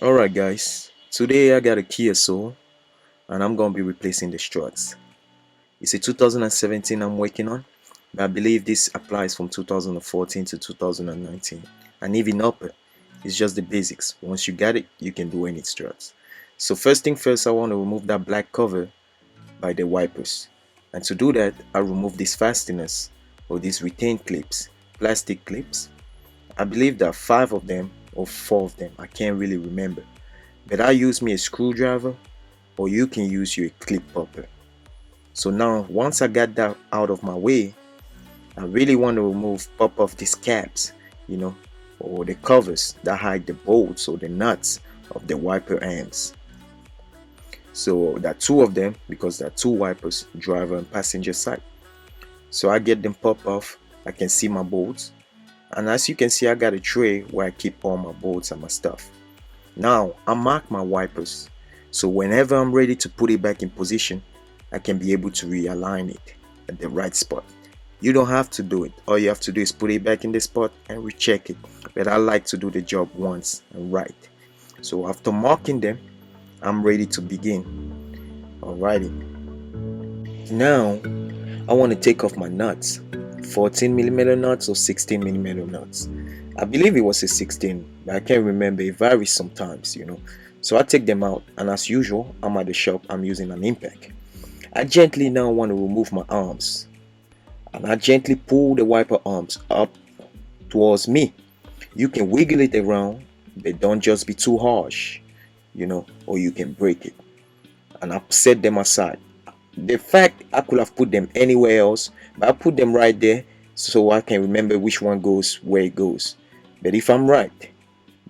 Alright guys, today I got a Kia Soul and I'm gonna be replacing the struts. It's a 2017 I'm working on, but I believe this applies from 2014 to 2019 and even upper. It's just the basics. Once you got it, you can do any struts. So first thing first, I want to remove that black cover by the wipers, and to do that I remove these fasteners or these retain clips, plastic clips. I believe there are 5 of them or 4 of them, I can't really remember, but I use me a screwdriver or you can use your clip popper. So now once I got that out of my way, I really want to pop off these caps, you know, or the covers that hide the bolts or the nuts of the wiper arms. So there are 2 of them because there are 2 wipers, driver and passenger side. So I get them pop off. I can see my bolts, and as you can see I got a tray where I keep all my bolts and my stuff. Now I mark my wipers, so whenever I'm ready to put it back in position, I can be able to realign it at the right spot. You don't have to do it. All you have to do is put it back in the spot and recheck it. But I like to do the job once and right. So after marking them, I'm ready to begin. Alrighty. Now I want to take off my nuts. 14mm nuts or 16mm nuts. I believe it was a 16, but I can't remember. It varies sometimes, So I take them out, and as usual, I'm at the shop. I'm using an impact. I gently now want to remove my arms, and I gently pull the wiper arms up towards me. You can wiggle it around, but don't just be too harsh, or you can break it. And I set them aside. The fact I could have put them anywhere else, but I put them right there so I can remember which one goes where it goes. But if I'm right,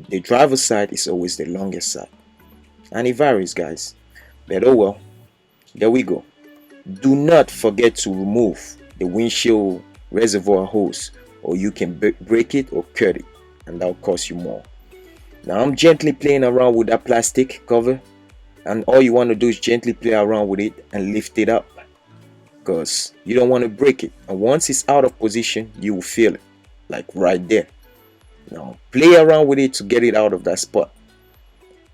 the driver's side is always the longest side, and it varies, guys. But oh well, there we go. Do not forget to remove the windshield reservoir hose, or you can break it or cut it, and that will cost you more. Now I'm gently playing around with that plastic cover, and all you want to do is gently play around with it and lift it up, because you don't want to break it. And once it's out of position, you will feel it, like right there. Now play around with it to get it out of that spot.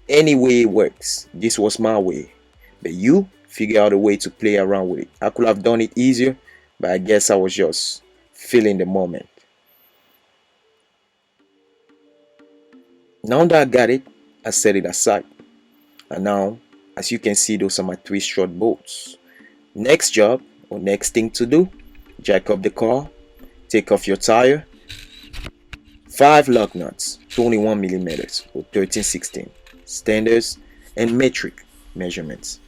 Any way it works. This was my way, but you figure out a way to play around with it. I could have done it easier, but I guess I was just feeling the moment. Now that I got it, I set it aside. And now, as you can see, those are my 3 strut bolts. Next job, or next thing to do, jack up the car, take off your tire, 5 lug nuts, 21mm or 13/16, standards and metric measurements.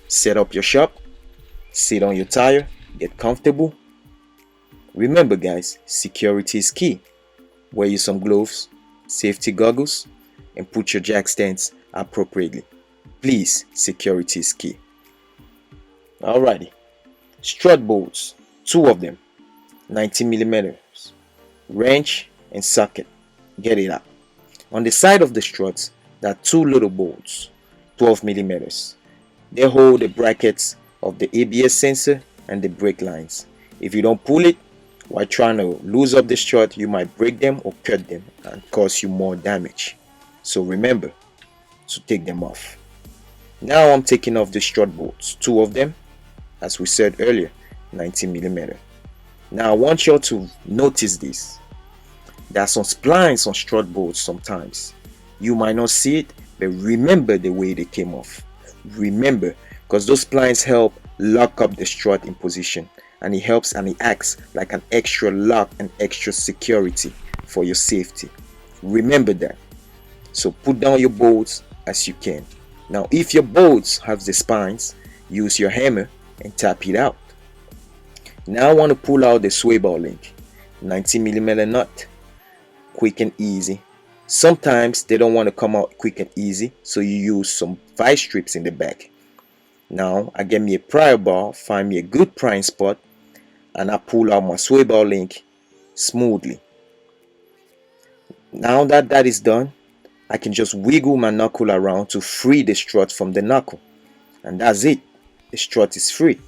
Set up your shop, sit on your tire, get comfortable. Remember guys, security is key. Wear you some gloves, safety goggles, and put your jack stands appropriately. Please, security is key. Alrighty, strut bolts, 2 of them, 19mm, wrench and socket. Get it out. On the side of the struts, there are 2 little bolts, 12mm. They hold the brackets of the ABS sensor and the brake lines. If you don't pull it while trying to lose up the strut, you might break them or cut them and cause you more damage. So remember to take them off. Now I'm taking off the strut bolts, 2 of them, as we said earlier, 19mm. Now I want you all to notice this. There are some splines on strut bolts sometimes. You might not see it, but remember the way they came off. Remember, because those splines help lock up the strut in position, and it helps and it acts like an extra lock and extra security for your safety. Remember that. So put down your bolts as you can. Now if your bolts have the spines, use your hammer and tap it out. Now I want to pull out the sway bar link, 19mm nut, quick and easy. Sometimes they don't want to come out quick and easy, so you use some vice strips in the back. Now I get me a pry bar, find me a good prying spot, and I pull out my sway bar link smoothly. Now that that is done, I can just wiggle my knuckle around to free the strut from the knuckle, and that's it. The strut is free.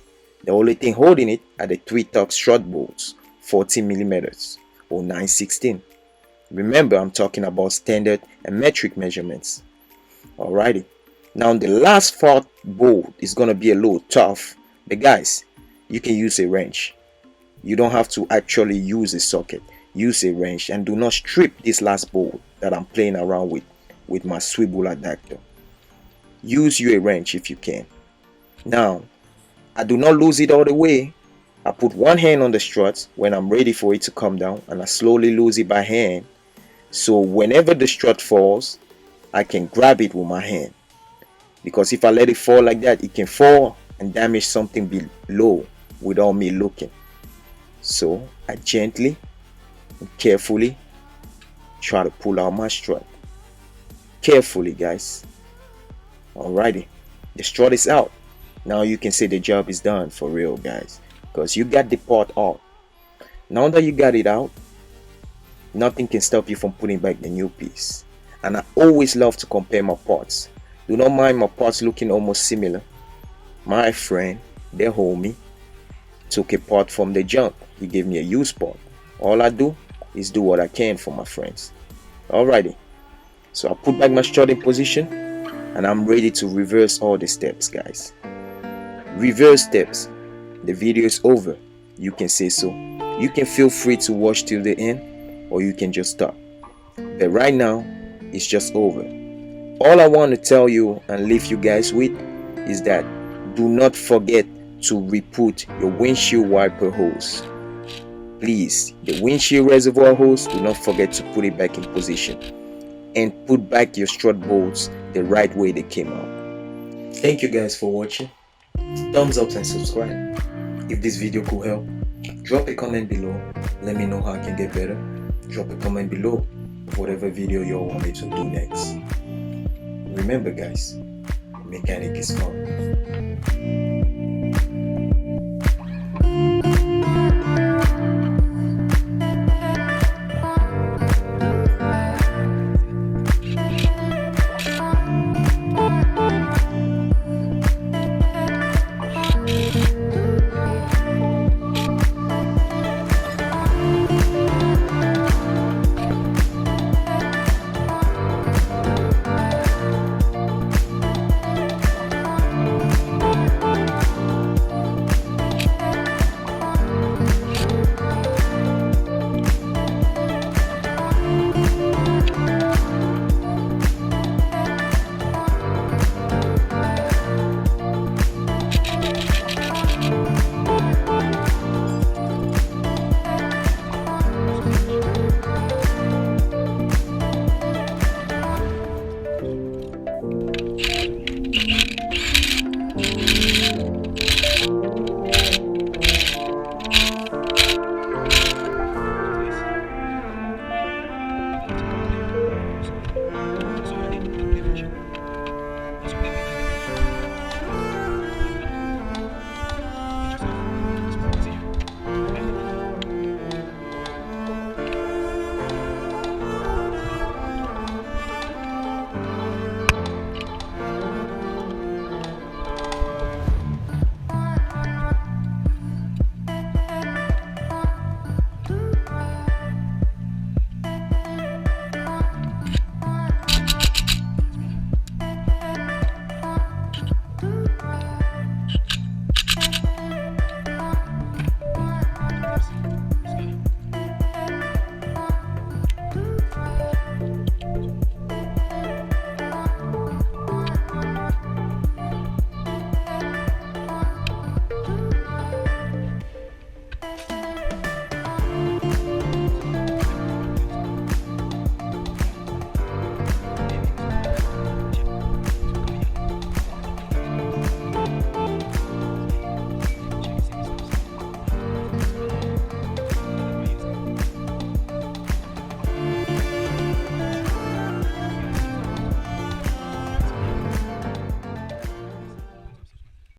The only thing holding it are the 3 tuck strut bolts, 14mm or 9/16. Remember, I'm talking about standard and metric measurements. Alrighty. Now the last part bolt is gonna be a little tough, but guys, you can use a wrench. You don't have to actually use a socket. Use a wrench and do not strip this last bolt that I'm playing around with my swivel adapter. Use you a wrench if you can. Now, I do not lose it all the way. I put one hand on the strut when I'm ready for it to come down, and I slowly lose it by hand. So whenever the strut falls, I can grab it with my hand. Because if I let it fall like that, it can fall and damage something below without me looking. So I gently and carefully try to pull out my strut. Carefully, guys. Alrighty, the strut is out. Now you can say the job is done for real, guys, because you got the part out. Now that you got it out, nothing can stop you from putting back the new piece. And I always love to compare my parts. Do not mind my parts looking almost similar. My friend, the homie, took a part from the junk. He gave me a used part. All I do is do what I can for my friends. Alrighty, so I put back my strut in position and I'm ready to reverse all the steps, guys. Reverse steps. The video is over. You can say so. You can feel free to watch till the end, or you can just stop. But right now, it's just over. All I want to tell you and leave you guys with is that do not forget to re-put your windshield wiper hose. Please, the windshield reservoir hose, do not forget to put it back in position and put back your strut bolts the right way they came out. Thank you guys for watching. Thumbs up and subscribe. If this video could help, drop a comment below. Let me know how I can get better. Drop a comment below of whatever video you all want me to do next. Remember guys, mechanic is fun.